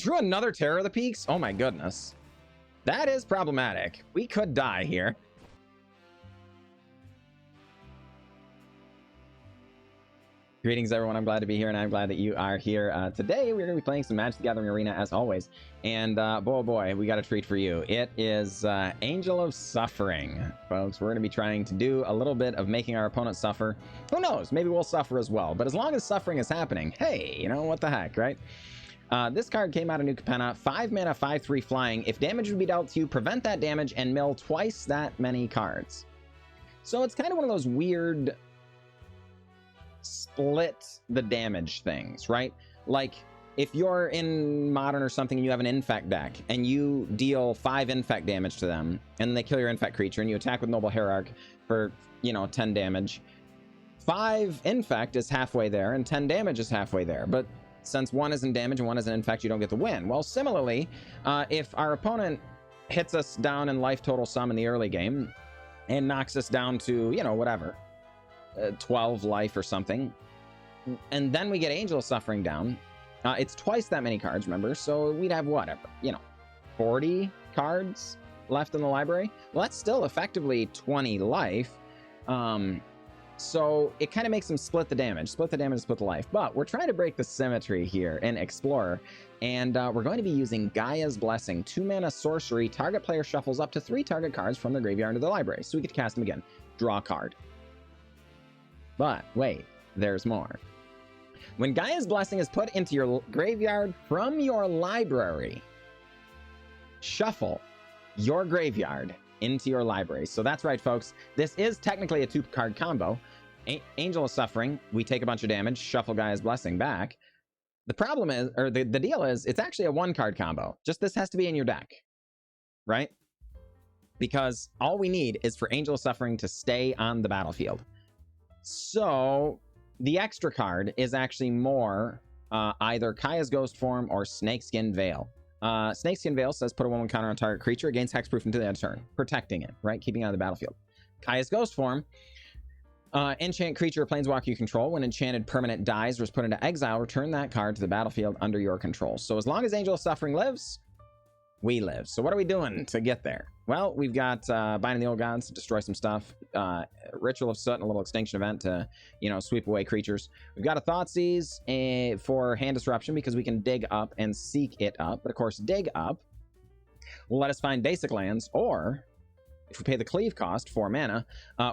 drew another Terror of the Peaks? Oh my goodness. That is problematic. We could die here. Greetings, everyone. I'm glad to be here, and I'm glad that you are here. Today, we're going to be playing some Magic the Gathering Arena, as always. And, boy, we got a treat for you. It is Angel of Suffering, folks. We're going to be trying to do a little bit of making our opponent suffer. Who knows? Maybe we'll suffer as well. But as long as suffering is happening, hey, you know, what the heck, right? This card came out of New Capenna. 5 mana, 5/3 flying. If damage would be dealt to you, prevent that damage and mill twice that many cards. So it's kind of one of those weird split the damage things, right? Like if you're in Modern or something and you have an infect deck and you deal 5 infect damage to them and they kill your infect creature and you attack with Noble Hierarch for, you know, 10 damage, 5 infect is halfway there and 10 damage is halfway there. But since one isn't damage and one isn't infect, you don't get the win. Well, similarly, if our opponent hits us down in life total sum in the early game and knocks us down to, you know, whatever, 12 life or something, and then we get Angel of Suffering down, it's twice that many cards, remember? So we'd have whatever, you know, 40 cards left in the library. Well, that's still effectively 20 life. So it kind of makes them split the damage, split the life. But we're trying to break the symmetry here in Explorer, and we're going to be using Gaea's Blessing. 2 mana sorcery. Target player shuffles up to 3 target cards from their graveyard into the library, so we get to cast them again. Draw a card. But wait, there's more. When Gaea's Blessing is put into your graveyard from your library, shuffle your graveyard into your library. So that's right, folks. This is technically a 2-card combo. Angel of Suffering, we take a bunch of damage, shuffle Gaea's Blessing back. The problem is, or the deal is, it's actually a 1-card combo. Just this has to be in your deck, right? Because all we need is for Angel of Suffering to stay on the battlefield. So the extra card is actually more either Kaya's Ghostform or Snakeskin Veil. Snakeskin Veil says put a 1/1 counter on target creature, gains hexproof until the end of turn, protecting it, right? Keeping it on the battlefield. Kaya's Ghostform, enchant creature or planeswalker you control. When enchanted permanent dies or is put into exile, return that card to the battlefield under your control. So as long as Angel of Suffering lives, we live. So what are we doing to get there? Well, we've got Binding the Old Gods to destroy some stuff, Ritual of Soot and a little Extinction Event to, you know, sweep away creatures. We've got a Thoughtseize for hand disruption because we can dig up and seek it up. But of course, dig up will let us find basic lands, or if we pay the cleave cost, 4 mana,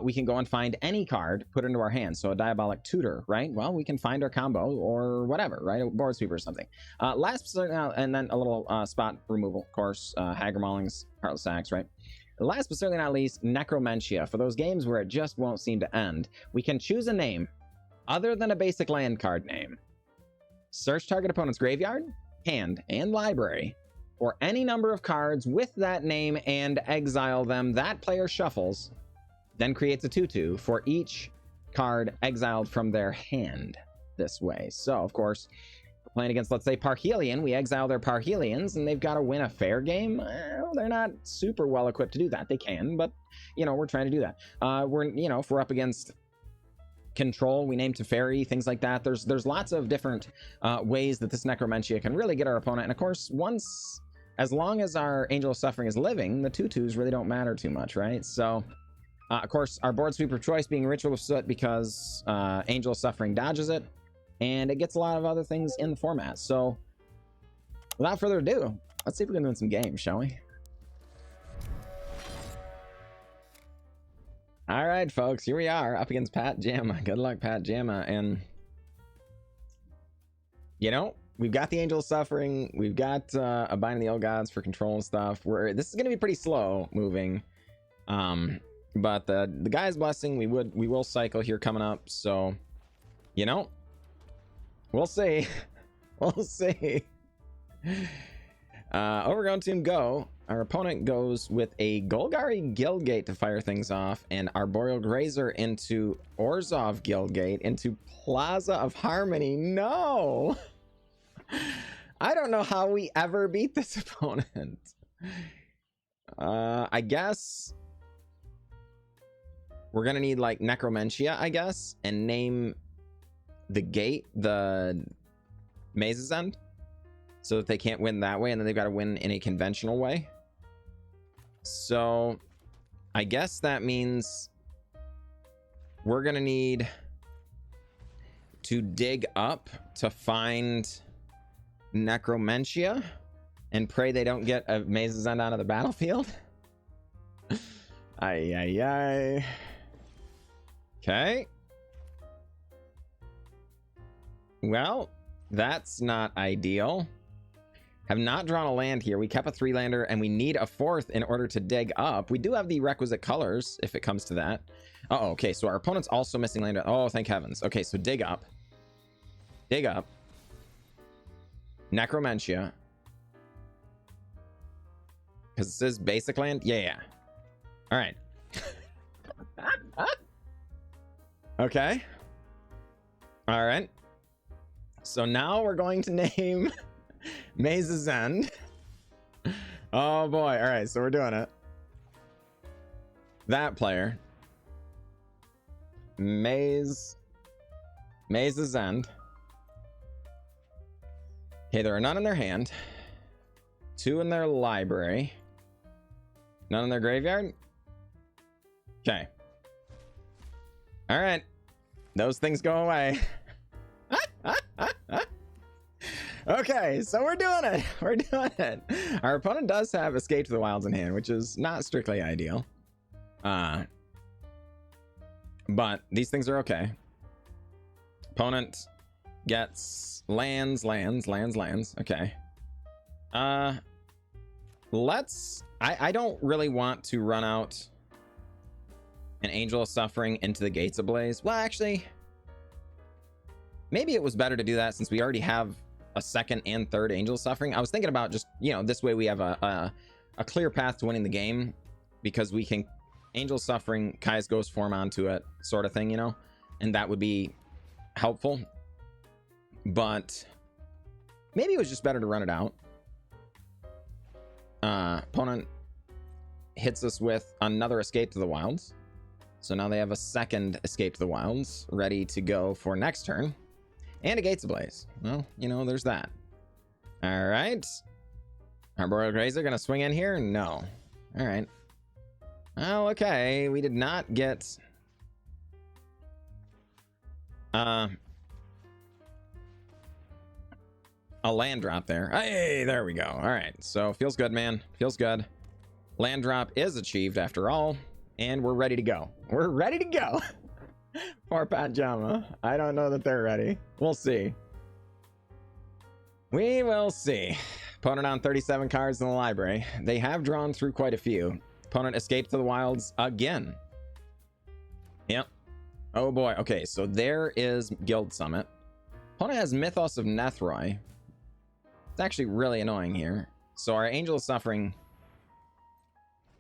we can go and find any card, put it into our hands. So a Diabolic Tutor, right? Well, we can find our combo or whatever, right? A board sweeper or something. And then a little spot removal, of course. Hagra Mauling's Heartless Act, right? Last but certainly not least, Necromentia. For those games where it just won't seem to end, we can choose a name other than a basic land card name. Search target opponent's graveyard, hand, and library for any number of cards with that name and exile them. That player shuffles, then creates a 2/2 for each card exiled from their hand this way. So, of course, we're playing against, let's say, Parhelion. We exile their Parhelions, and they've got to win a fair game. Well, they're not super well equipped to do that. They can, but, you know, we're trying to do that. You know, if we're up against Control, we name Teferi, things like that. There's lots of different ways that this Necromentia can really get our opponent. And, of course, as long as our Angel of Suffering is living, the 2/2s really don't matter too much, right? So, of course, our board sweeper choice being Ritual of Soot because Angel of Suffering dodges it, and it gets a lot of other things in the format. So, without further ado, let's see if we can win some games, shall we? All right, folks, here we are up against Pat Jamma. Good luck, Pat Jamma. And, you know, we've got the Angel of Suffering. We've got a Binding the Old Gods for control and stuff. This is going to be pretty slow moving. But the Gaea's Blessing, we will cycle here coming up. So, you know, we'll see. We'll see. Overgrown Tomb go. Our opponent goes with a Golgari Guildgate to fire things off, and Arboreal Grazer into Orzhov Guildgate into Plaza of Harmony. No! I don't know how we ever beat this opponent. I guess we're gonna need like Necromentia, I guess, and name the gate the Maze's End. so that they can't win that way, and then they've got to win in a conventional way. So I guess that means we're gonna need to dig up to find Necromentia and pray they don't get a Maze's End onto the battlefield. Ay, ay, ay. Okay. Well, that's not ideal. Have not drawn a land here. We kept a 3-lander and we need a 4th in order to dig up. We do have the requisite colors if it comes to that. Uh-oh, okay, so our opponent's also missing land. Oh, thank heavens. Okay, so dig up. Dig up. Necromentia. Because this is basic land? Yeah. All right. Okay. All right. So now we're going to name Maze's End. Oh boy. All right. So we're doing it. That player. Maze's End. Okay. There are none in their hand. 2 in their library. None in their graveyard. Okay. All right. Those things go away. Okay, so we're doing it. We're doing it. Our opponent does have Escape to the Wilds in hand, which is not strictly ideal. But these things are okay. Opponent gets lands. Okay. I don't really want to run out an Angel of Suffering into the Gates Ablaze. Well, actually, maybe it was better to do that since we already have a 2nd and 3rd Angel of Suffering. I was thinking about just, you know, this way we have a clear path to winning the game because we can Angel of Suffering, Kai's Ghostform onto it, sort of thing, you know, and that would be helpful. But maybe it was just better to run it out. Opponent hits us with another Escape to the Wilds. So now they have a 2nd Escape to the Wilds ready to go for next turn. And a Gates Ablaze. Well, you know, there's that. All right. Arboreal Grazer gonna swing in here? No. All right. Oh, okay. We did not get... a land drop there. Hey, there we go. All right. So feels good, man. Feels good. Land drop is achieved after all. And we're ready to go. We're ready to go. Poor Pajama. I don't know that they're ready. We'll see. We will see. Opponent on 37 cards in the library. They have drawn through quite a few. Opponent escaped to the wilds again. Yep. Oh boy. Okay, so there is Guild Summit. Opponent has Mythos of Nethroi. It's actually really annoying here. So our Angel of Suffering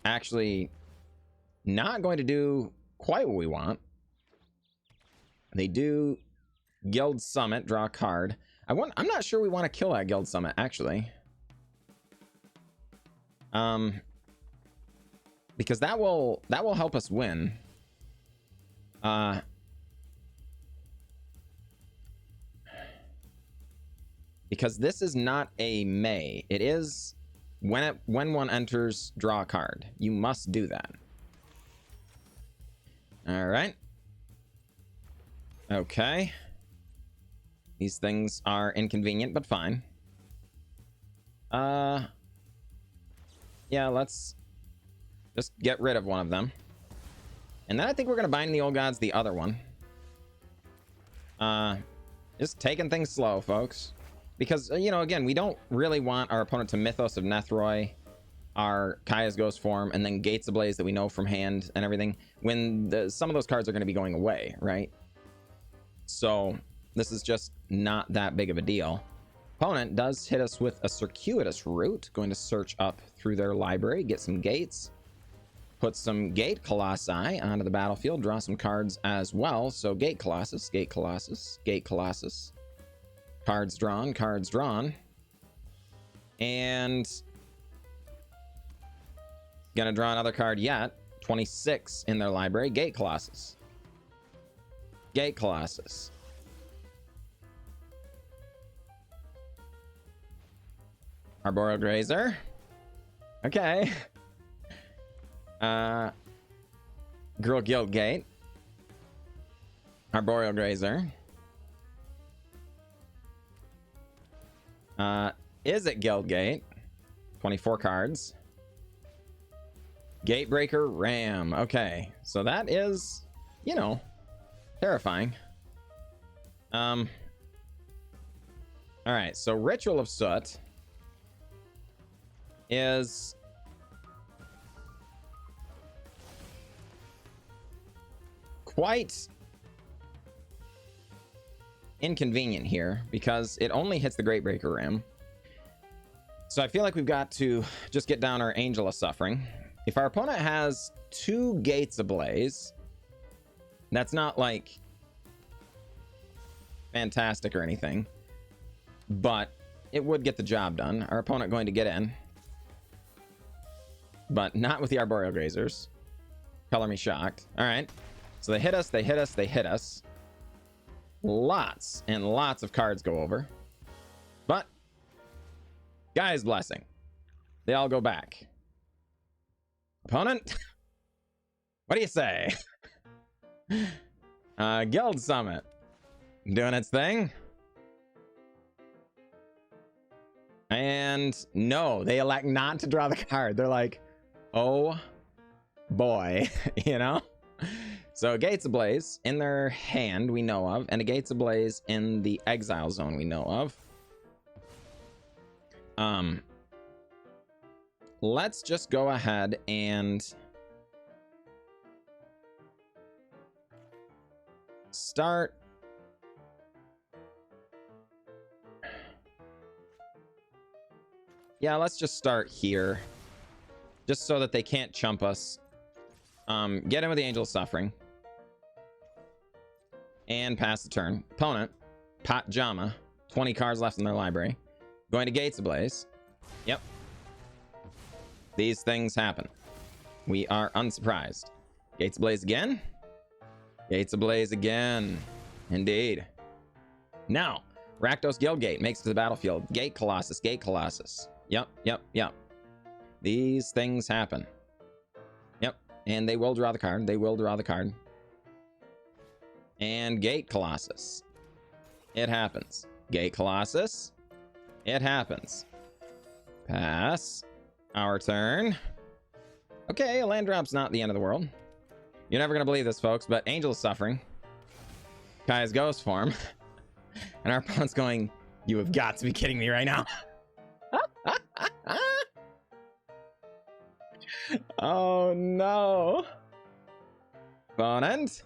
actually not going to do quite what we want. They do Guild Summit, draw a card. I'm not sure we want to kill that Guild Summit, actually. Because that will help us win. Because this is not a May. It is when one enters, draw a card. You must do that. All right. Okay. These things are inconvenient, but fine. Yeah, let's just get rid of one of them. And then I think we're gonna bind the Old Gods the other one. Just taking things slow, folks. Because, you know, again, we don't really want our opponent to Mythos of Nethroi, our Kaya's Ghostform, and then Gates Ablaze that we know from hand and everything, when some of those cards are going to be going away, right? So this is just not that big of a deal. Opponent does hit us with a Circuitous Route, going to search up through their library, get some gates, put some Gate Colossi onto the battlefield, draw some cards as well. So Gate Colossus, Gate Colossus, Gate Colossus. Cards drawn, cards drawn. And gonna draw another card yet. 26 in their library. Gate Colossus. Gate Colossus. Arboreal Grazer. Okay. Girl Guild Gate. Arboreal Grazer. Is it Guild Gate? 24 cards. Gatebreaker Ram. Okay. So that is, you know, terrifying. Alright, so Ritual of Soot is quite inconvenient here because it only hits the Gatebreaker Ram. So I feel like we've got to just get down our Angel of Suffering. If our opponent has 2 Gates Ablaze, that's not like fantastic or anything, but it would get the job done. Our opponent going to get in, but not with the Arboreal Grazers. Color me shocked. All right, so they hit us, they hit us, they hit us. Lots and lots of cards go over, but Gaia's Blessing, they all go back. Opponent, what do you say? Guild Summit doing its thing. And no, they elect not to draw the card. They're like, oh boy, you know? So Gates Ablaze in their hand we know of, and a Gates Ablaze in the exile zone we know of. Let's just go ahead and start. Yeah, let's just start here, just so that they can't chump us. Get in with the Angel of Suffering and pass the turn. Opponent, Pot Jama, 20 cards left in their library. Going to Gates Ablaze. Yep. These things happen. We are unsurprised. Gates Ablaze again. Gates Ablaze again. Indeed. Now, Rakdos Guildgate makes it to the battlefield. Gate Colossus, Gate Colossus. Yep, yep, yep. These things happen. Yep, and they will draw the card. They will draw the card. And Gate Colossus. It happens. Gate Colossus. It happens. Pass. Our turn. Okay, a land drop's not the end of the world. You're never going to believe this, folks, but Angel of Suffering. Gaia's Ghostform. And our opponent's going, you have got to be kidding me right now. Oh no. Opponent.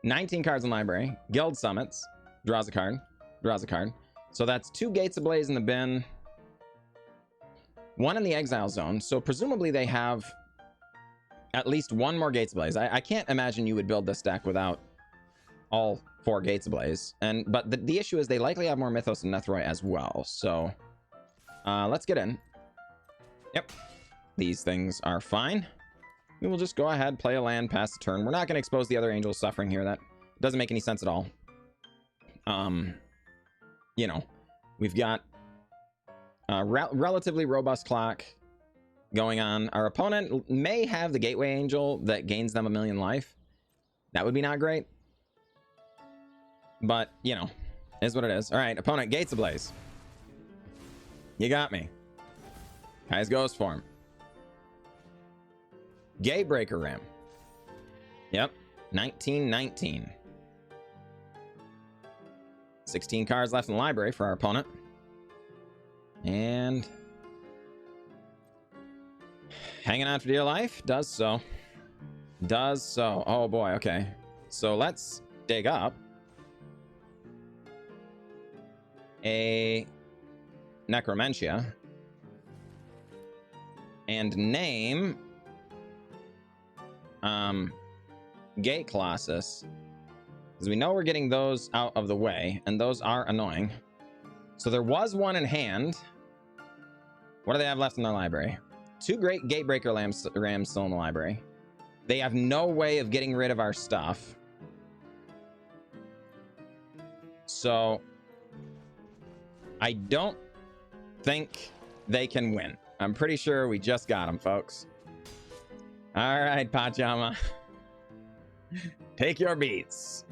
19 cards in library. Guild Summits. Draws a card. Draws a card. So that's 2 Gates Ablaze in the bin. 1 in the exile zone. So presumably they have at least 1 more Gates Ablaze. I can't imagine you would build this deck without all 4 Gates Ablaze. But the issue is they likely have more Mythos and Nethroi as well. So let's get in. Yep. These things are fine. We will just go ahead, play a land, pass the turn. We're not going to expose the other Angel of Suffering here. That doesn't make any sense at all. You know, we've got a relatively robust clock going on. Our opponent may have the Gateway Angel that gains them 1,000,000 life. That would be not great. But, you know, is what it is. All right, opponent, Gates Ablaze. You got me. Guy's Ghostform. Gatebreaker Ram. Yep, 1919. 16 cards left in the library for our opponent. And hanging on for dear life. Does so. Does so. Oh boy, okay. So let's dig up a Necromentia and name Gate Colossus, because we know we're getting those out of the way, and those are annoying. So there was 1 in hand. What do they have left in their library? 2 great Gatebreaker Rams still in the library. They have no way of getting rid of our stuff. So I don't think they can win. I'm pretty sure we just got them, folks. All right, Pajama. Take your beats.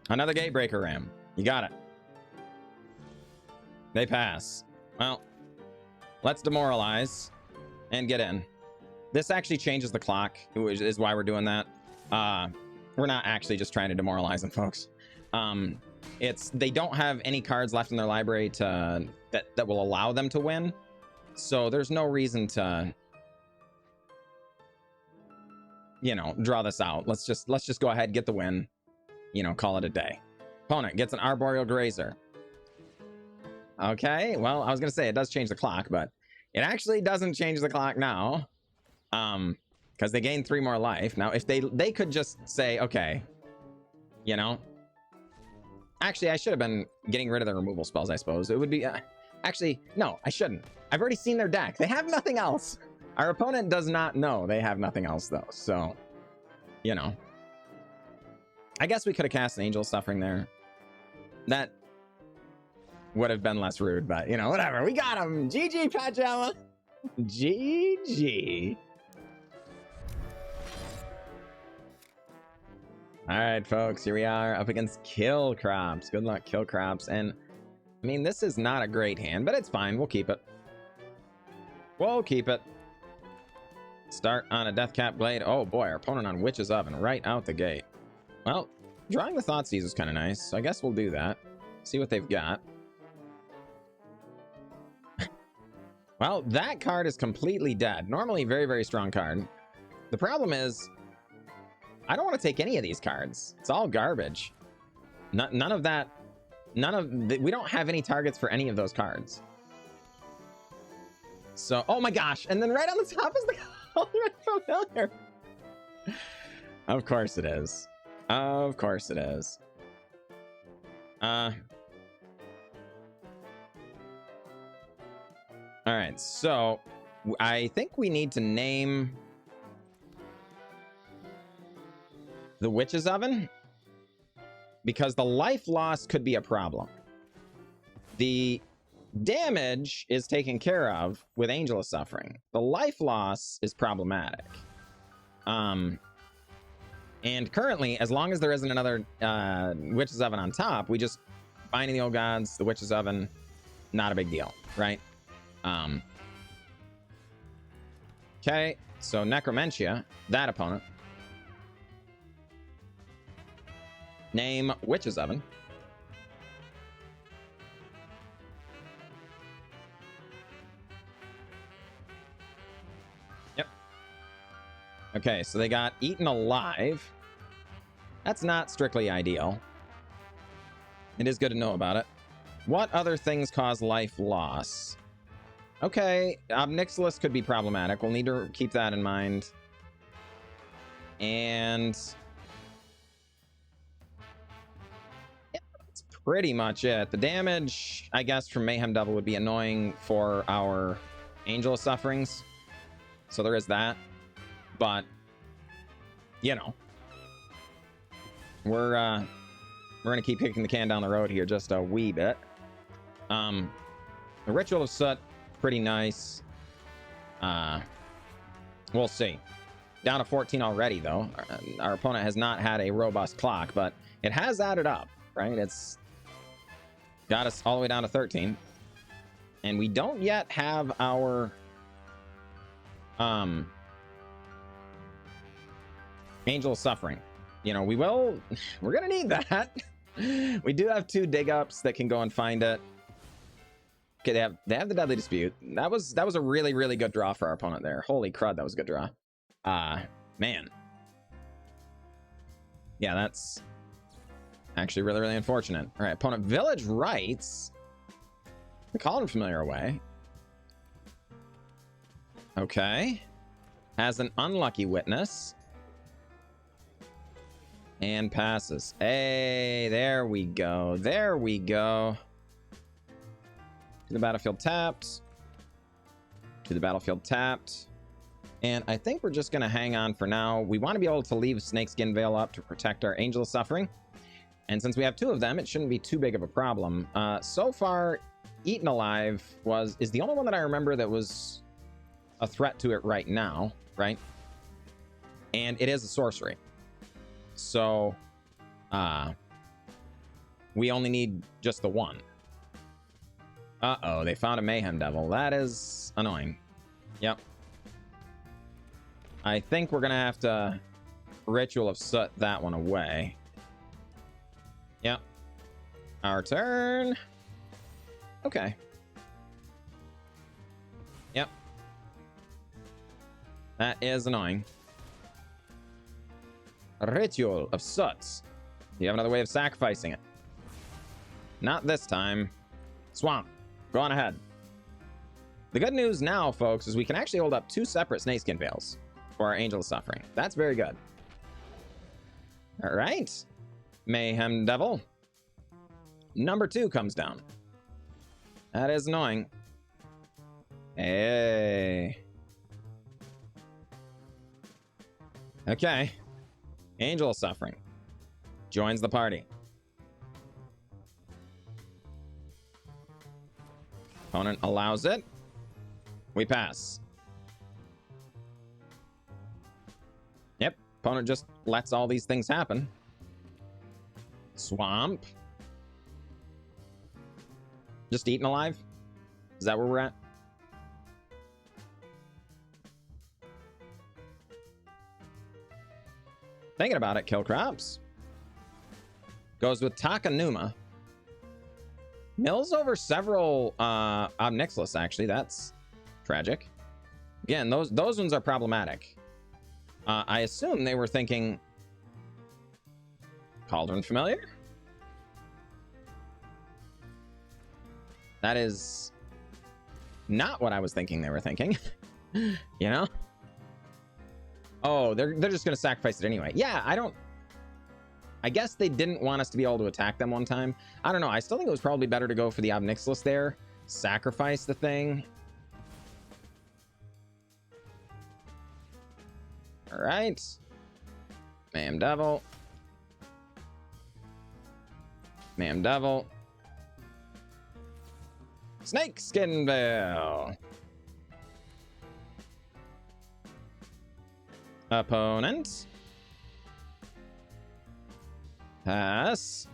Another Gatebreaker Ram. You got it. They pass. Well, let's demoralize and get in. This actually changes the clock, which is why we're doing that. We're not actually just trying to demoralize them, folks. They don't have any cards left in their library that will allow them to win. So there's no reason to, you know, draw this out. Let's just go ahead and get the win. You know, call it a day. Opponent gets an Arboreal Grazer. Okay, well, I was gonna say it does change the clock, but it actually doesn't change the clock now. Because they gain 3 more life. Now, if they could just say, okay, you know. Actually, I should have been getting rid of the removal spells, I suppose. It would be... actually, no, I shouldn't. I've already seen their deck. They have nothing else. Our opponent does not know they have nothing else, though. So, you know. I guess we could have cast an Angel of Suffering there. That would have been less rude, but, you know, whatever. We got him. GG, Pajama. GG. All right, folks, here we are up against Kill Crops. Good luck, Kill Crops. And, I mean, this is not a great hand, but it's fine. We'll keep it. We'll keep it. Start on a Deathcap Glade. Oh, boy, our opponent on Witch's Oven right out the gate. Well, drawing the Thoughtseize is kind of nice, so I guess we'll do that. See what they've got. Well, that card is completely dead. Normally, very, very strong card. The problem is, I don't want to take any of these cards. It's all garbage. None of that. We don't have any targets for any of those cards. So, oh my gosh. And then right on the top is the Ultimate Familiar. Of course it is. Of course it is. All right. So I think we need to name the Witch's Oven, because the life loss could be a problem. The damage is taken care of with Angel of Suffering. The life loss is problematic. And currently, as long as there isn't another Witch's Oven on top, we just Binding the Old Gods, the Witch's Oven, not a big deal, right? Okay, so Necromentia, that opponent. Name Witch's Oven. Yep. Okay, so they got Eaten Alive. That's not strictly ideal. It is good to know about it. What other things cause life loss? Okay, Obnixilis could be problematic. We'll need to keep that in mind. And pretty much it. The damage, I guess, from Mayhem Devil would be annoying for our Angel of Sufferings. So there is that. But, you know, we're going to keep kicking the can down the road here just a wee bit. The Ritual of Soot, pretty nice. We'll see. Down to 14 already, though. Our opponent has not had a robust clock, but it has added up, right? It's got us all the way down to 13. And we don't yet have our Angel of Suffering. You know, we're gonna need that. We do have 2 dig ups that can go and find it. Okay, they have the Deadly Dispute. That was a really, really good draw for our opponent there. Holy crud, that was a good draw. Man. Yeah, that's actually really, really unfortunate. All right, opponent Village Rites. We call him Familiar away. Okay. Has an Unlucky Witness. And passes. Hey, there we go. There we go. To the battlefield tapped. To the battlefield tapped. And I think we're just going to hang on for now. We want to be able to leave Snakeskin Veil up to protect our Angel of Suffering. And since we have 2 of them, it shouldn't be too big of a problem. So far, Eaten Alive is the only one that I remember that was a threat to it right now, right? And it is a sorcery. So, we only need just the 1. Uh-oh, they found a Mayhem Devil. That is annoying. Yep. I think we're gonna have to Ritual of Soot that one away. Yep. Our turn. Okay. Yep. That is annoying. Ritual of Soot. You have another way of sacrificing it. Not this time. Swamp. Go on ahead. The good news now, folks, is we can actually hold up 2 separate Snakeskin Veils for our Angel of Suffering. That's very good. All right. Mayhem Devil. Number 2 comes down. That is annoying. Hey. Okay. Angel of Suffering joins the party. Opponent allows it. We pass. Yep. Opponent just lets all these things happen. Swamp. Just Eaten Alive? Is that where we're at? Thinking about it, Kill Crops. Goes with Takenuma. Mills over several Obnixilis, actually. That's tragic. Again, those ones are problematic. I assume they were thinking Cauldron Familiar? That is not what I was thinking they were thinking. You know? Oh, they're just gonna sacrifice it anyway. Yeah, I guess they didn't want us to be able to attack them one time. I don't know. I still think it was probably better to go for the Obnixilis there. Sacrifice the thing. All right. Mayhem Devil. Mayhem Devil. Snakeskin Veil. Opponent. Pass.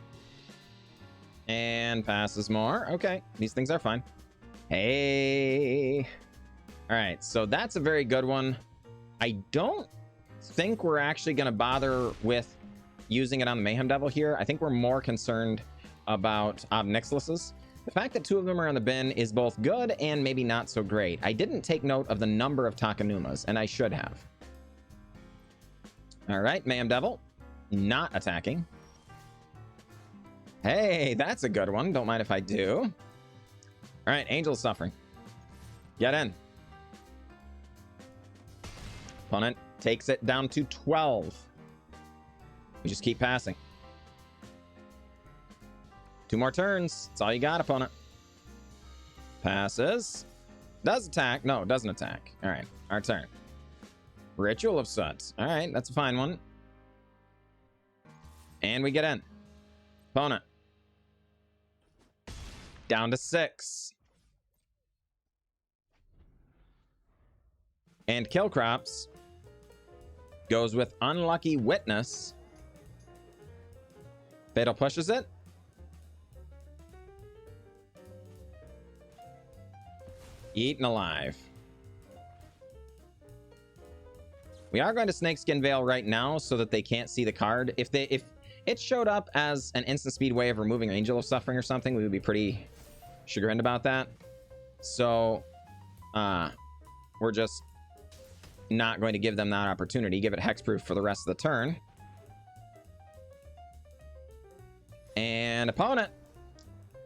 And passes more. Okay, these things are fine. Hey. All right, so that's a very good one. I don't think we're actually going to bother with using it on the Mayhem Devil here. I think we're more concerned about Obnixilis's. The fact that 2 of them are in the bin is both good and maybe not so great. I didn't take note of the number of Takenumas, and I should have. All right, Mayhem Devil. Not attacking. Hey, that's a good one. Don't mind if I do. All right, Angel Suffering. Get in. Opponent takes it down to 12. We just keep passing. 2 more turns. That's all you got, opponent. Passes. Does attack. No, doesn't attack. All right, our turn. Ritual of Soot. All right, that's a fine one. And we get in. Opponent. Down to 6. And Kill Crops goes with Unlucky Witness. Fatal pushes it. Eaten Alive. We are going to Snakeskin Veil right now so that they can't see the card. If it showed up as an instant speed way of removing Angel of Suffering or something, we would be pretty chagrined about that. So we're just not going to give them that opportunity. Give it hexproof for the rest of the turn. And opponent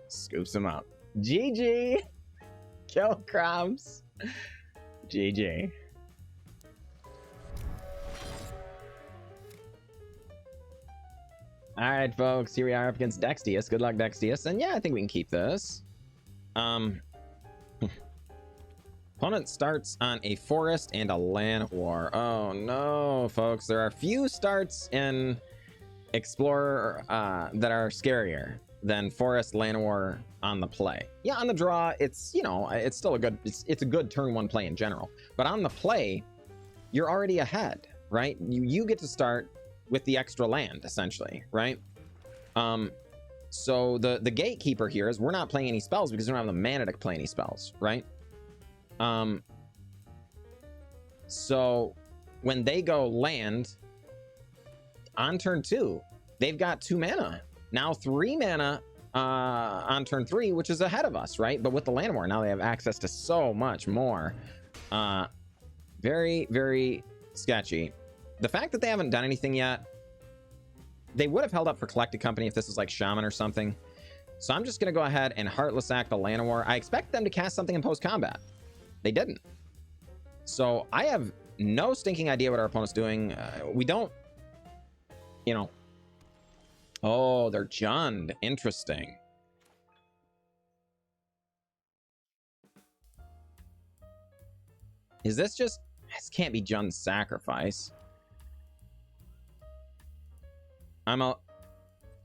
scoops him up. GG. Kill Crops. GG. All right, folks, here we are up against Dextius. Good luck, Dextius. And yeah, I think we can keep this. Opponent starts on a forest and a land war. Oh no, folks. There are few starts in Explorer that are scarier than Forest Llanowar on the play. Yeah, on the draw, it's, you know, it's still a good, it's a good turn one play in general. But on the play, you're already ahead, right? You get to start with the extra land, essentially, right? So the gatekeeper here is we're not playing any spells because we don't have the mana to play any spells, right? So when they go land on turn 2, they've got 2 mana. Now 3 mana on turn 3, which is ahead of us, right? But with the Llanowar, now they have access to so much more. Very, very sketchy. The fact that they haven't done anything yet, they would have held up for Collected Company if this was like Shaman or something. So I'm just going to go ahead and Heartless Act the Llanowar. I expect them to cast something in post-combat. They didn't. So I have no stinking idea what our opponent's doing. We don't, you know. Oh, they're Jund. Interesting. Is this just... This can't be Jund's Sacrifice.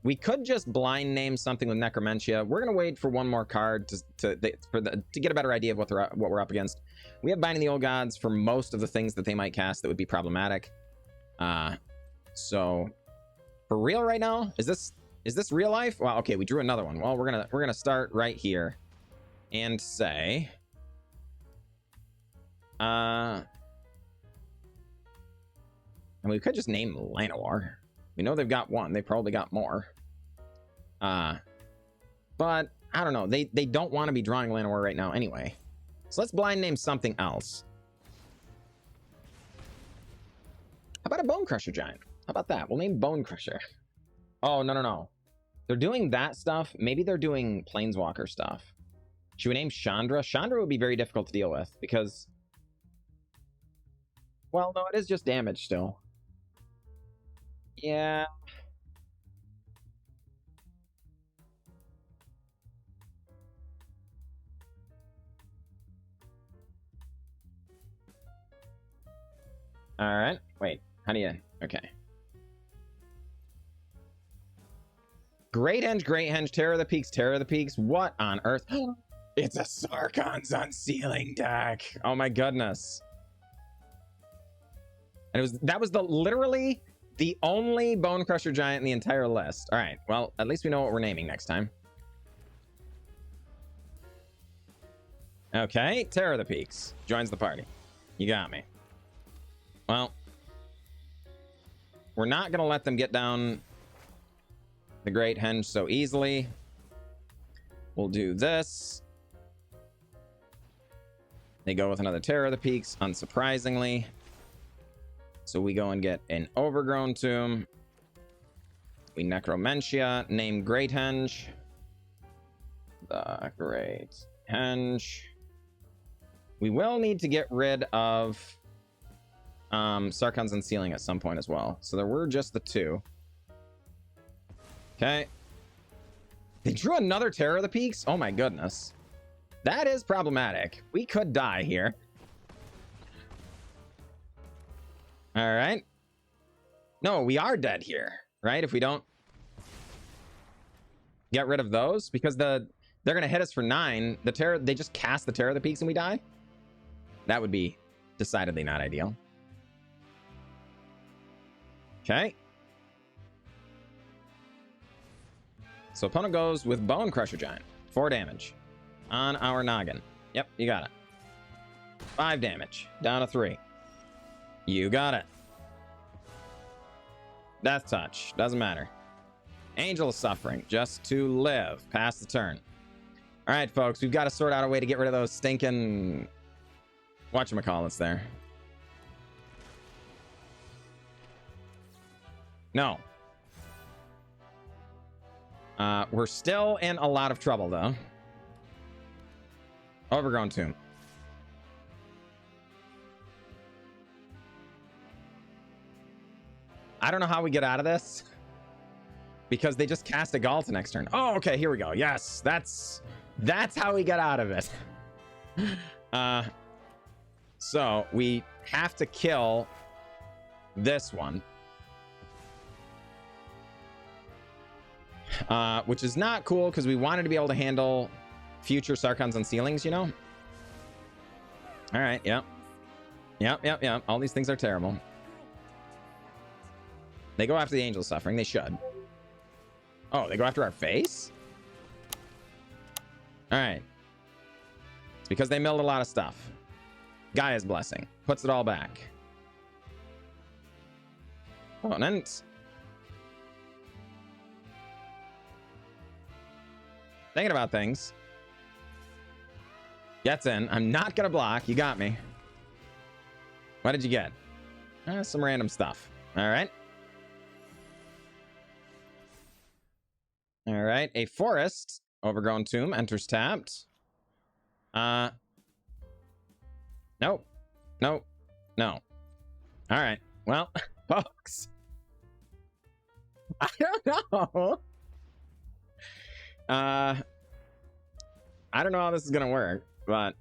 We could just blind name something with Necromentia. We're gonna wait for one more card to get a better idea of what we're up against. We have Binding the Old Gods for most of the things that they might cast that would be problematic. So for real right now, is this real life? Well, okay, we drew another one. Well, we're gonna start right here and say, and we could just name Llanowar. We know they've got one. They probably got more. But I don't know. They don't want to be drawing Llanowar right now anyway. So let's blind name something else. How about a Bone Crusher Giant? How about that? We'll name Bone Crusher. Oh, no. They're doing that stuff. Maybe they're doing Planeswalker stuff. Should we name Chandra? Chandra would be very difficult to deal with because... Well, no, it is just damage still. Yeah. All right. Wait. How do you... Okay. Great Henge, Terror of the Peaks. What on earth? It's a Sarkhan's Unsealing deck. Oh my goodness. And that was literally the only Bone Crusher Giant in the entire list. All right. Well, at least we know what we're naming next time. Okay. Terror of the Peaks joins the party. You got me. Well, we're not going to let them get down the Great Henge so easily. We'll do this. They go with another Terror of the Peaks, unsurprisingly. So we go and get an Overgrown Tomb. We Necromentia, name Great Henge. The Great Henge. We will need to get rid of Sarkhan's Unsealing at some point as well. So there were just the 2. Okay. They drew another Terror of the Peaks? Oh my goodness. That is problematic. We could die here. All right. No, we are dead here, right? If we don't get rid of those, because they're going to hit us for 9. They just cast the Terror of the Peaks and we die. That would be decidedly not ideal. Okay. So opponent goes with Bone Crusher Giant. 4 damage on our noggin. Yep, you got it. 5 damage. Down to 3. You got it. Death Touch. Doesn't matter. Angel of Suffering. Just to live. Pass the turn. All right, folks. We've got to sort out a way to get rid of those stinking... whatchamacallits there. No. We're still in a lot of trouble, though. Overgrown Tomb. I don't know how we get out of this. Because they just cast a Galta next turn. Oh, okay, here we go. Yes, that's how we get out of it. So we have to kill this one. which is not cool because we wanted to be able to handle future Sarkhan's Unsealings, you know? All right, yep. Yep. All these things are terrible. They go after the Angel of Suffering. They should. Oh, they go after our face? All right. It's because they milled a lot of stuff. Gaia's Blessing. Puts it all back. Opponent. Thinking about things. Gets in. I'm not going to block. You got me. What did you get? Some random stuff. All right. All right. A forest. Overgrown Tomb enters tapped. Nope. No. All right. Well, folks. I don't know. I don't know how this is going to work, but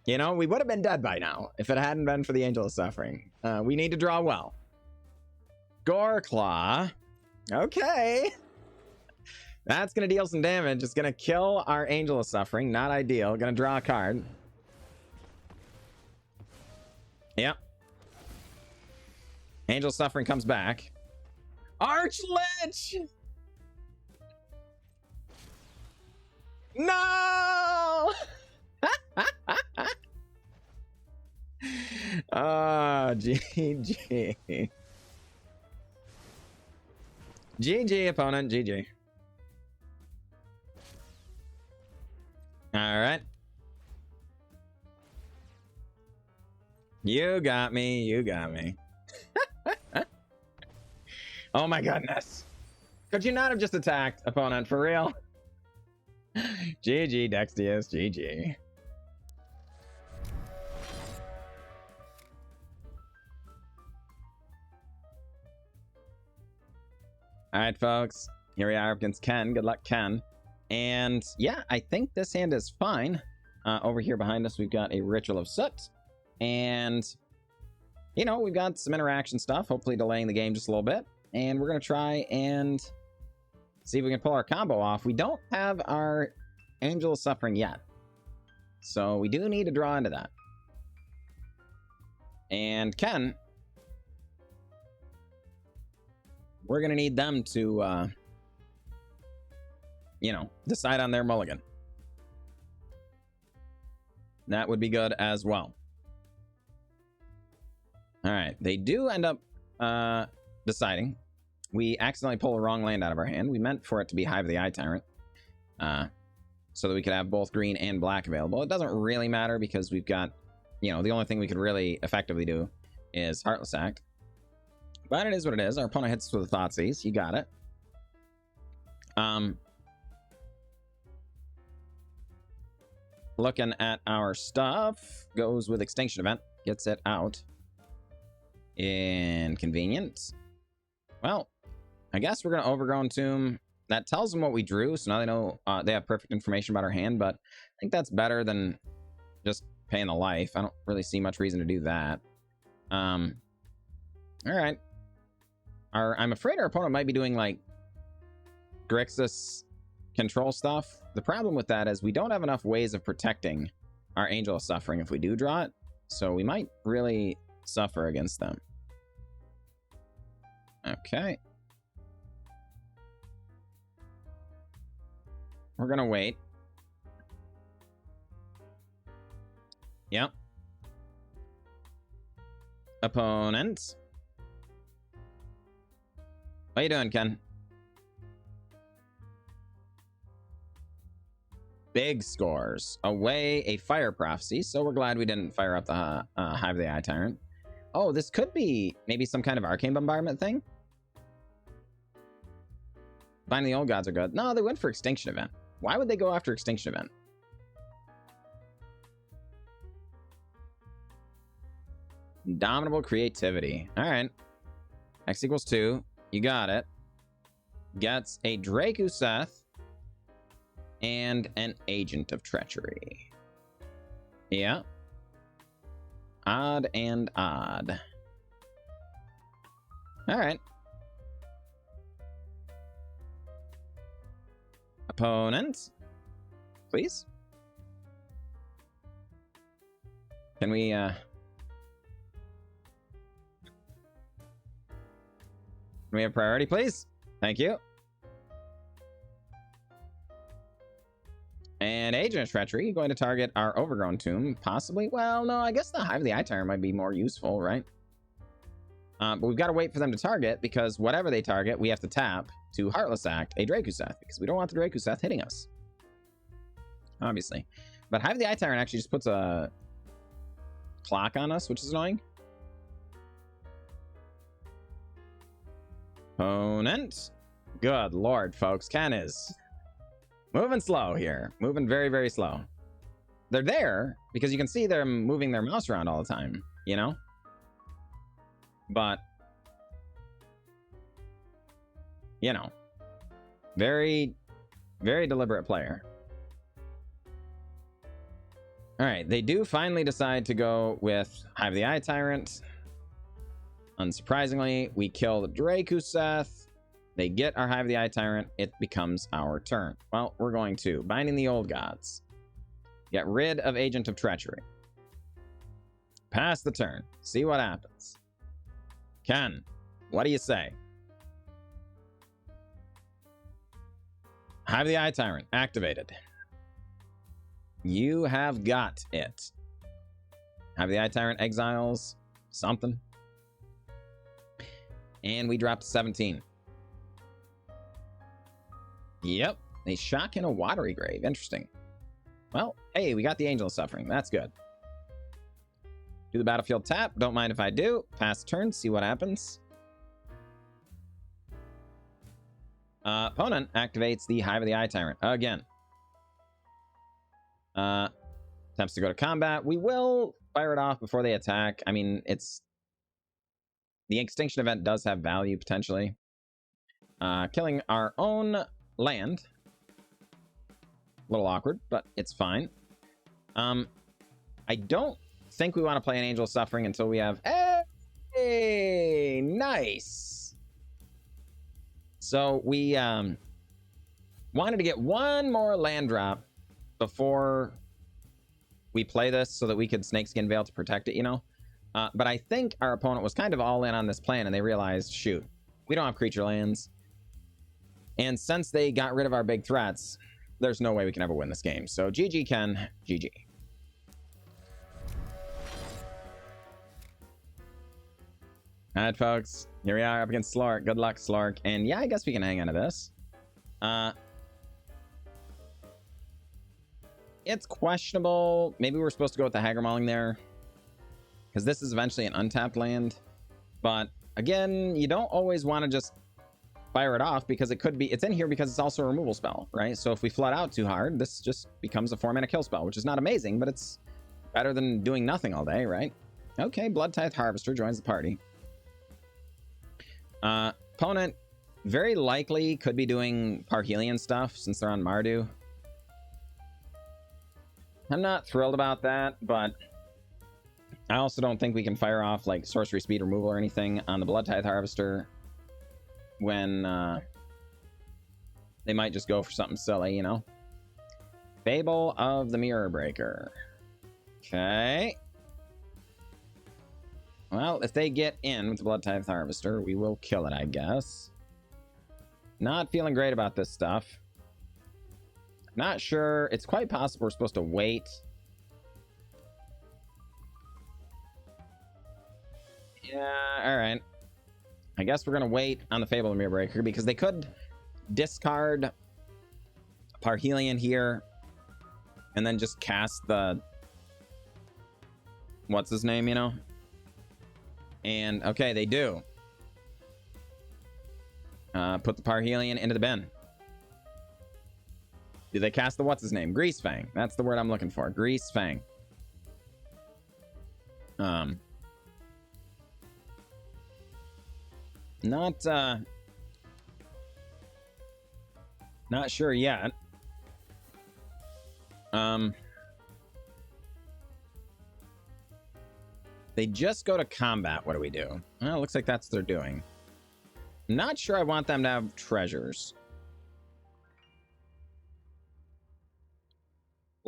you know, we would have been dead by now if it hadn't been for the Angel of Suffering. We need to draw well. Goreclaw. Okay. That's going to deal some damage. It's going to kill our Angel of Suffering. Not ideal. Going to draw a card. Yep. Angel of Suffering comes back. Archlich! No! GG. GG, opponent. GG. All right. You got me. You got me. Oh my goodness. Could you not have just attacked, opponent, for real? GG, Dexius. GG. All right, folks. Here we are against Ken. Good luck, Ken. And yeah, I think this hand is fine. Over here behind us, we've got a Ritual of Soot. And, you know, we've got some interaction stuff, hopefully delaying the game just a little bit. And we're going to try and see if we can pull our combo off. We don't have our Angel of Suffering yet. So we do need to draw into that. And Ken, we're going to need them to, you know, decide on their mulligan. That would be good as well. All right. They do end up deciding. We accidentally pull the wrong land out of our hand. We meant for it to be Hive of the Eye Tyrant. So that we could have both green and black available. It doesn't really matter because we've got, you know, the only thing we could really effectively do is Heartless Act. But it is what it is. Our opponent hits with a Thoughtseize. You got it. Looking at our stuff. Goes with Extinction Event. Gets it out. Inconvenient. Well, I guess we're going to Overgrown Tomb. That tells them what we drew, so now they know they have perfect information about our hand, but I think that's better than just paying the life. I don't really see much reason to do that. All right. I'm afraid our opponent might be doing, like, Grixis control stuff. The problem with that is we don't have enough ways of protecting our Angel of Suffering if we do draw it, so we might really suffer against them. Okay. We're gonna wait. Yep. Opponent. What you doing, Ken? Big scores. Away a Fire Prophecy, so we're glad we didn't fire up the Hive of the Eye Tyrant. Oh, this could be maybe some kind of Arcane Bombardment thing? Binding the Old Gods are good. No, they went for Extinction Event. Why would they go after Extinction Event? Indomitable Creativity. All right. X equals 2. You got it. Gets a Drakuseth and an Agent of Treachery. Yeah. Odd and odd. All right. Opponent, please. Can we have priority, please? Thank you. And Agent of Treachery, going to target our Overgrown Tomb, possibly. Well, no, I guess the Hive of the Eye Tyrant might be more useful, right? But we've got to wait for them to target, because whatever they target, we have to tap to Heartless Act a Drakuseth, because we don't want the Drakuseth hitting us. Obviously. But Hive of the Eye Tyrant actually just puts a clock on us, which is annoying. Opponent. Good lord, folks. Ken is moving slow here. Moving very, very slow. They're there because you can see them moving their mouse around all the time, you know? But, you know, very, very deliberate player. All right, they do finally decide to go with Hive of the Eye Tyrant. Unsurprisingly, we kill the Drakuseth. They get our Hive of the Eye Tyrant. It becomes our turn. Well, we're going to Binding the Old Gods. Get rid of Agent of Treachery. Pass the turn. See what happens. Ken, what do you say? Hive of the Eye Tyrant activated. You have got it. Hive of the Eye Tyrant exiles something. And we dropped 17. Yep. A shock in a watery grave. Interesting. Well, hey, we got the Angel of Suffering. That's good. Do the battlefield tap. Don't mind if I do. Pass turn. See what happens. Opponent activates the Hive of the Eye Tyrant again. Attempts to go to combat. We will fire it off before they attack. I mean, it's... The Extinction Event does have value, potentially. Killing our own land. A little awkward, but it's fine. I don't think we want to play an Angel of Suffering until we have... Hey! Nice! So we wanted to get one more land drop before we play this so that we could Snakeskin Veil to protect it, you know? But I think our opponent was kind of all in on this plan, and they realized, shoot, we don't have creature lands. And since they got rid of our big threats, there's no way we can ever win this game. So GG, Ken. GG. All right, folks. Here we are up against Slark. Good luck, Slark. And yeah, I guess we can hang on to this. It's questionable. Maybe we're supposed to go with the Hagra Mauling there, because this is eventually an untapped land. But again, you don't always want to just fire it off, because it could be, it's in here because it's also a removal spell, right? So if we flood out too hard, this just becomes a 4-mana kill spell, which is not amazing, but it's better than doing nothing all day, right? Okay, Blood Tithe Harvester joins the party. Opponent very likely could be doing Parhelion stuff since they're on Mardu. I'm not thrilled about that, but I also don't think we can fire off like sorcery speed removal or anything on the Blood Tithe Harvester when they might just go for something silly, you know? Fable of the Mirror Breaker. Okay. Well, if they get in with the Blood Tithe Harvester, we will kill it, I guess. Not feeling great about this stuff. Not sure. It's quite possible we're supposed to wait. Yeah, alright. I guess we're going to wait on the Fable of the Mirror Breaker, because they could discard Parhelion here and then just cast the... What's his name, you know? And, okay, they do. Put the Parhelion into the bin. Do they cast the what's his name? Grease Fang. That's the word I'm looking for. Grease Fang. Not sure yet. They just go to combat. What do we do? Well, it looks like that's what they're doing. I'm not sure I want them to have treasures.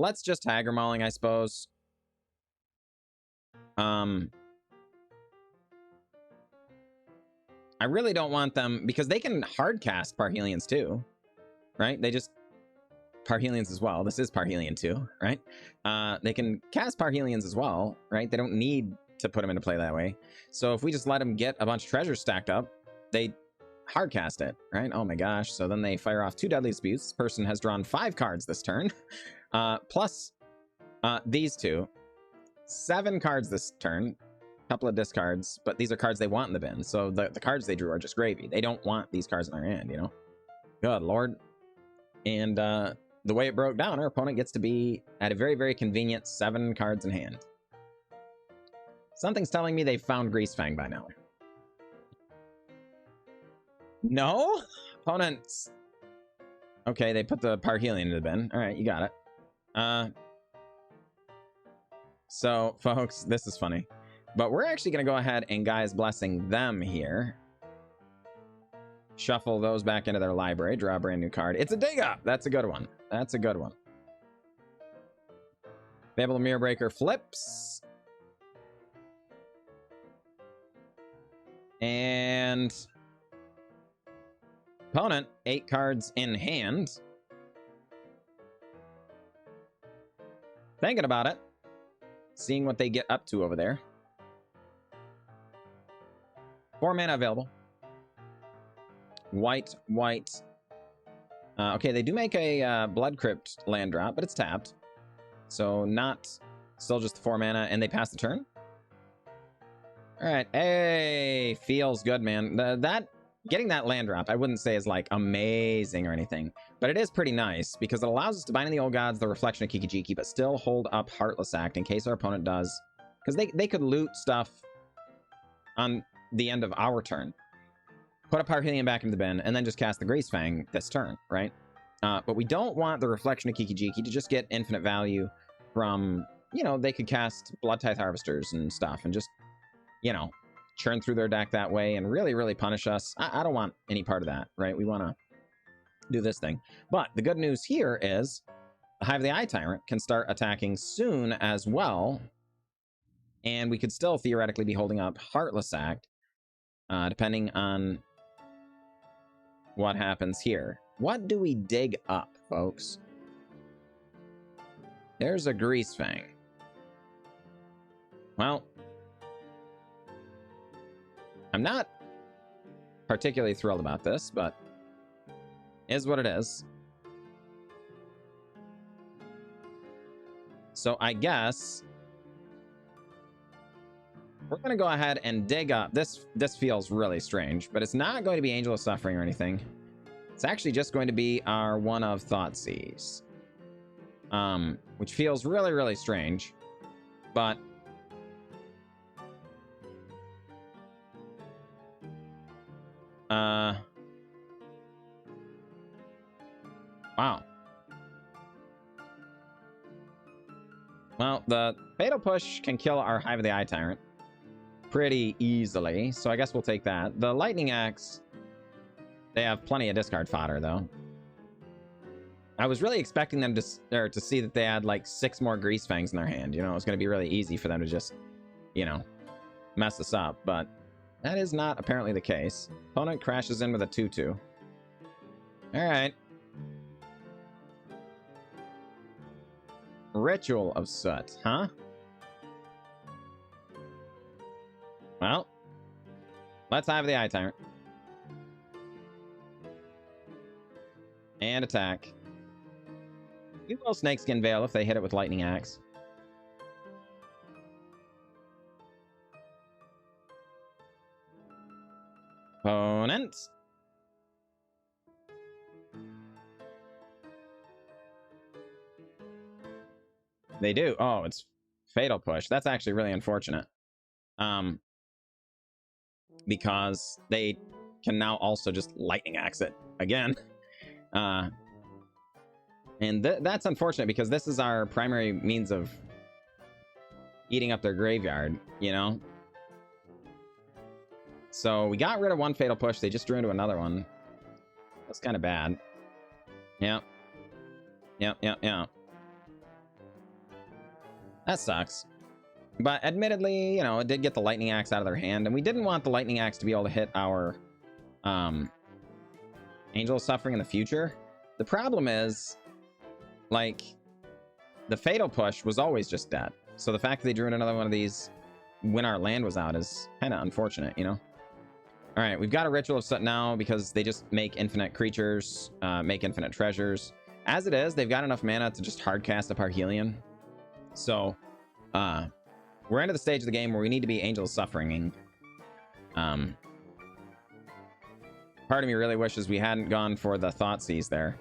let's just Hagra Mauling, I suppose. I really don't want them, because they can hard cast Parhelions too, right? They just Parhelions as well. This is Parhelion too, right? They can cast Parhelions as well, right? They don't need to put them into play that way. So if we just let them get a bunch of treasures stacked up, they hard cast it, right? Oh my gosh. So then they fire off 2 Deadly Disputes. This person has drawn 5 cards this turn, plus these 2. 7 cards this turn, couple of discards, but these are cards they want in the bin. So the cards they drew are just gravy. They don't want these cards in their hand, you know? Good lord. And the way it broke down, our opponent gets to be at a very, very convenient 7 cards in hand. Something's telling me they've found Greasefang by now. No? Opponents. Okay, they put the Parhelion into the bin. All right, you got it. So, folks, this is funny. But we're actually going to go ahead and Gaia's Blessing them here. Shuffle those back into their library. Draw a brand new card. It's a dig up. That's a good one. That's a good one. Fable Mirror Breaker flips. And opponent, 8 cards in hand. Thinking about it. Seeing what they get up to over there. 4 mana available. White, white. Okay, they do make a Blood Crypt land drop, but it's tapped. So not, still just 4 mana, and they pass the turn. All right, hey, feels good, man. Getting that land drop, I wouldn't say is like amazing or anything, but it is pretty nice because it allows us to bind in the Old Gods, the Reflection of Kikijiki, but still hold up Heartless Act in case our opponent does, because they could loot stuff on the end of our turn. Put a Parhelion back into the bin, and then just cast the Greasefang this turn, right? But we don't want the Reflection of Kikijiki to just get infinite value from, you know, they could cast Blood Tithe Harvesters and stuff and just, you know, churn through their deck that way and really, really punish us. I don't want any part of that, right? We want to do this thing. But the good news here is the Hive of the Eye Tyrant can start attacking soon as well. And we could still theoretically be holding up Heartless Act, depending on what happens here. What do we dig up, folks? There's a Greasefang. Well, I'm not particularly thrilled about this, but is what it is. So I guess we're going to go ahead and dig up. This feels really strange, but it's not going to be Angel of Suffering or anything. It's actually just going to be our one of Thoughtseize, which feels really, really strange, but wow. Well, the Fatal Push can kill our Hive of the Eye Tyrant pretty easily, so I guess we'll take that. The Lightning Axe, they have plenty of discard fodder, though. I was really expecting them to see that they had, like, 6 more Greasefangs in their hand. You know, it was going to be really easy for them to just, you know, mess us up, but that is not apparently the case. Opponent crashes in with a 2/2. All right. Ritual of Soot, huh? Well, let's Hive the Eye Tyrant. And attack. We will Snakeskin Veil if they hit it with Lightning Axe. Opponent. They do. Oh, it's Fatal Push. That's actually really unfortunate. Because they can now also just Lightning Axe it again. And that's unfortunate because this is our primary means of eating up their graveyard, you know? So we got rid of one Fatal Push. They just drew into another one. That's kind of bad. Yep. Yep, yep, yep. That sucks. But admittedly, you know, it did get the Lightning Axe out of their hand, and we didn't want the Lightning Axe to be able to hit our Angel of Suffering in the future. The problem is, like, the Fatal Push was always just dead. So the fact that they drew in another one of these when our land was out is kind of unfortunate, you know? All right, we've got a Ritual of Soot now because they just make infinite creatures, make infinite treasures. As it is, they've got enough mana to just hard cast a Parhelion. So, we're into the stage of the game where we need to be Angel of Suffering. Part of me really wishes we hadn't gone for the Thoughtseize there.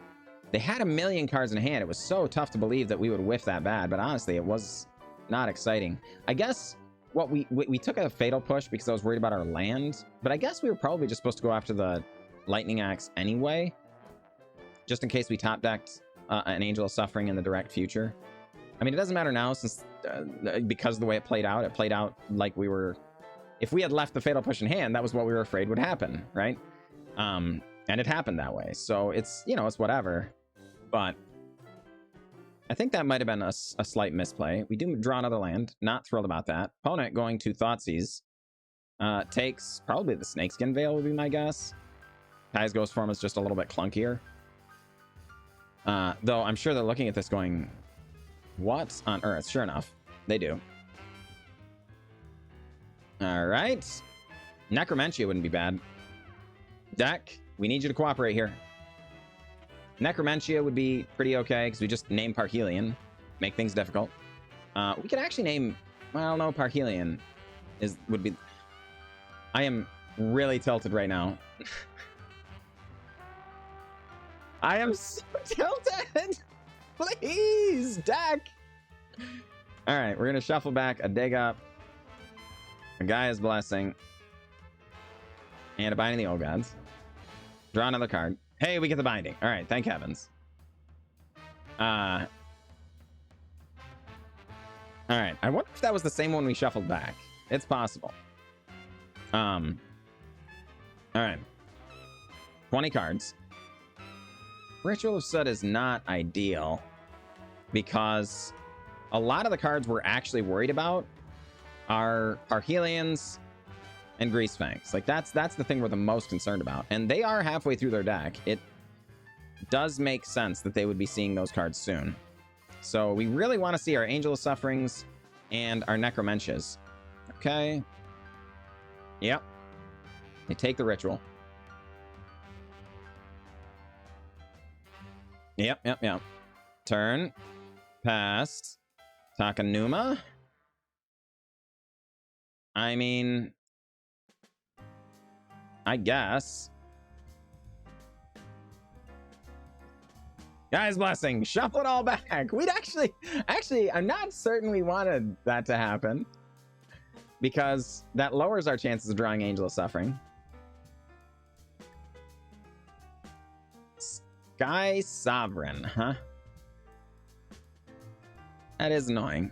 They had a million cards in hand. It was so tough to believe that we would whiff that bad, but honestly, it was not exciting. I guess what we took a Fatal Push because I was worried about our land, but I guess we were probably just supposed to go after the Lightning Axe anyway, just in case we top decked an Angel of Suffering in the direct future. I mean, it doesn't matter now since because of the way it played out like we were... If we had left the Fatal Push in hand, that was what we were afraid would happen, right? And it happened that way. So it's, you know, it's whatever. But I think that might have been a slight misplay. We do draw another land. Not thrilled about that. Opponent going to Thoughtseize. Takes probably the Snakeskin Veil would be my guess. Kai's Ghostform is just a little bit clunkier. Though I'm sure they're looking at this going... What on earth? Sure enough, they do. All right. Necromentia wouldn't be bad. Deck, we need you to cooperate here. Necromentia would be pretty okay because we just name Parhelion. Make things difficult. We could actually name... Well, no, Parhelion would be... I am really tilted right now. I am so tilted! Please, deck! Alright, we're gonna shuffle back a Dig Up, a Gaia's Blessing, and a Binding the Old Gods. Draw another card. Hey, we get the Binding. Alright, thank heavens. Alright, I wonder if that was the same one we shuffled back. It's possible. Alright. 20 cards. Ritual of Soot is not ideal because a lot of the cards we're actually worried about are Parhelions and Greasefangs. Like that's the thing we're the most concerned about. And they are halfway through their deck. It does make sense that they would be seeing those cards soon. So we really want to see our Angel of Sufferings and our Necromentias. Okay. Yep. They take the Ritual. Yep. Turn. Pass. Takenuma. I mean... I guess. Gaia's Blessing. Shuffle it all back. We'd actually, I'm not certain we wanted that to happen. Because that lowers our chances of drawing Angel of Suffering. Sky Sovereign, huh? That is annoying.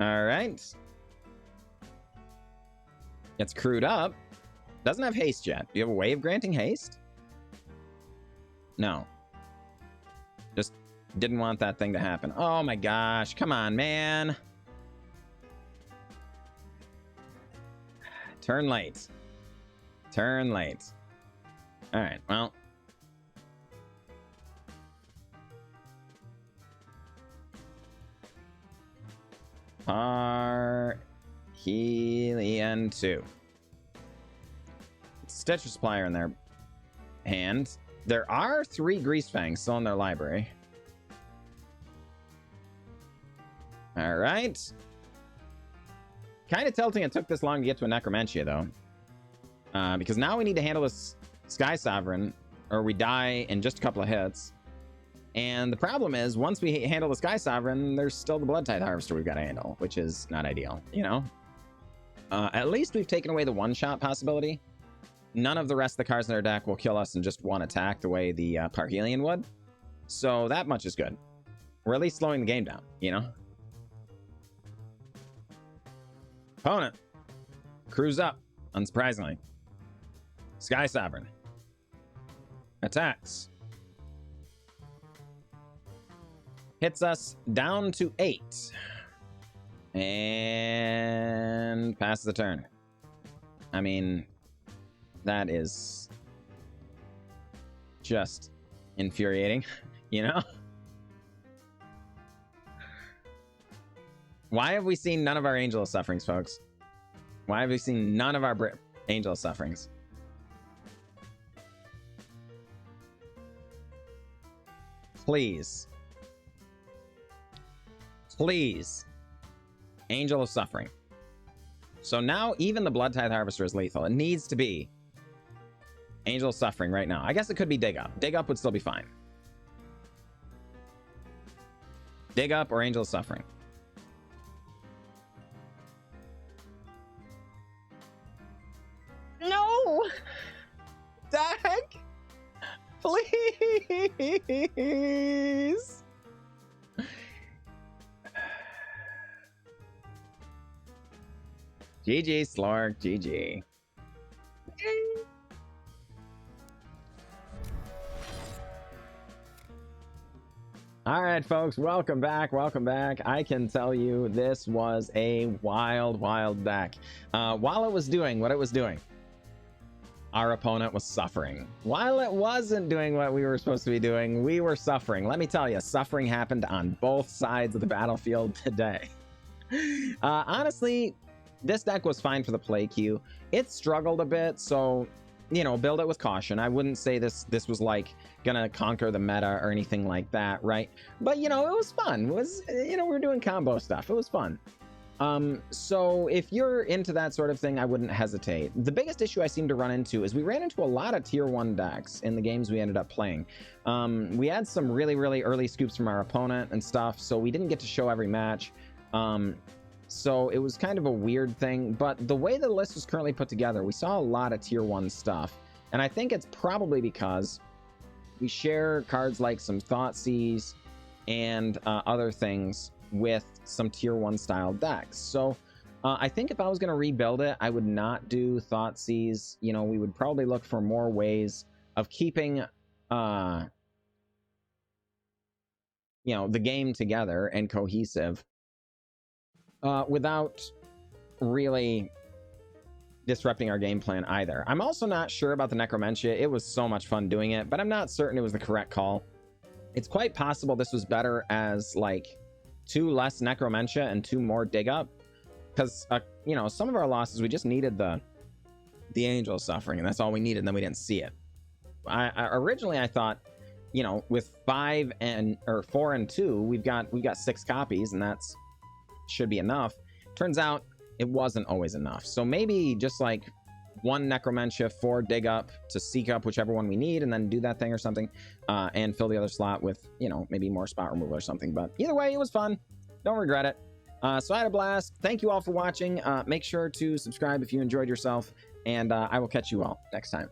Alright. It's crewed up. Doesn't have haste yet. Do you have a way of granting haste? No. Just didn't want that thing to happen. Oh my gosh. Come on, man. Turn late. Turn late. Alright, well. Parhelion 2. Stitcher Supplier in their hand. There are 3 Greasefangs still in their library. Alright. Kind of tilting it took this long to get to a Necromentia, though. Because now we need to handle this Sky Sovereign, or we die in just a couple of hits. And the problem is, once we handle the Sky Sovereign, there's still the Bloodtide Harvester we've got to handle, which is not ideal, you know? At least we've taken away the one-shot possibility. None of the rest of the cards in our deck will kill us in just one attack the way the Parhelion would. So that much is good. We're at least slowing the game down, you know? Opponent. Cruise up, unsurprisingly. Sky Sovereign. Attacks. hits us down to 8. And passes the turn. I mean, that is just infuriating, you know? Why have we seen none of our Angel of Sufferings, folks? Why have we seen none of our Angel of Sufferings? Please. Please. Angel of Suffering. So now even the Blood Tithe Harvester is lethal. It needs to be Angel of Suffering right now. I guess it could be Dig Up. Dig Up would still be fine. Dig Up or Angel of Suffering. No! Deck! Please! GG, Slork. GG. All right, folks, welcome back. Welcome back. I can tell you this was a wild, wild deck. While it was doing what it was doing, our opponent was suffering. While it wasn't doing what we were supposed to be doing, we were suffering. Let me tell you, suffering happened on both sides of the battlefield today. Honestly, this deck was fine for the play queue. It struggled a bit, so, you know, build it with caution. I wouldn't say this was like gonna conquer the meta or anything like that, right? But, you know, it was fun. It was, you know, we were doing combo stuff. It was fun. So if you're into that sort of thing, I wouldn't hesitate. The biggest issue I seem to run into is we ran into a lot of tier 1 decks in the games we ended up playing. We had some really, really early scoops from our opponent and stuff, so we didn't get to show every match. So it was kind of a weird thing, but the way the list was currently put together, we saw a lot of tier 1 stuff. And I think it's probably because we share cards like some Thoughtseize and other things with some tier 1 style decks. So I think if I was going to rebuild it, I would not do Thoughtseize. You know, we would probably look for more ways of keeping, you know, the game together and cohesive without really disrupting our game plan either. I'm also not sure about the Necromentia. It was so much fun doing it, but I'm not certain it was the correct call. It's quite possible this was better as like 2 less Necromentia and 2 more Dig Up, because you know, some of our losses we just needed the Angel of Suffering, and that's all we needed, and then we didn't see it. Originally I thought, you know, with 4 and 2 we've got 6 copies, and that's should be enough. Turns out it wasn't always enough. So maybe just like 1 Necromentia, 4 Dig Up to seek up whichever one we need, and then do that thing or something, and fill the other slot with, you know, maybe more spot removal or something. But either way, it was fun. Don't regret it. So I had a blast. Thank you all for watching. Make sure to subscribe if you enjoyed yourself, and I will catch you all next time.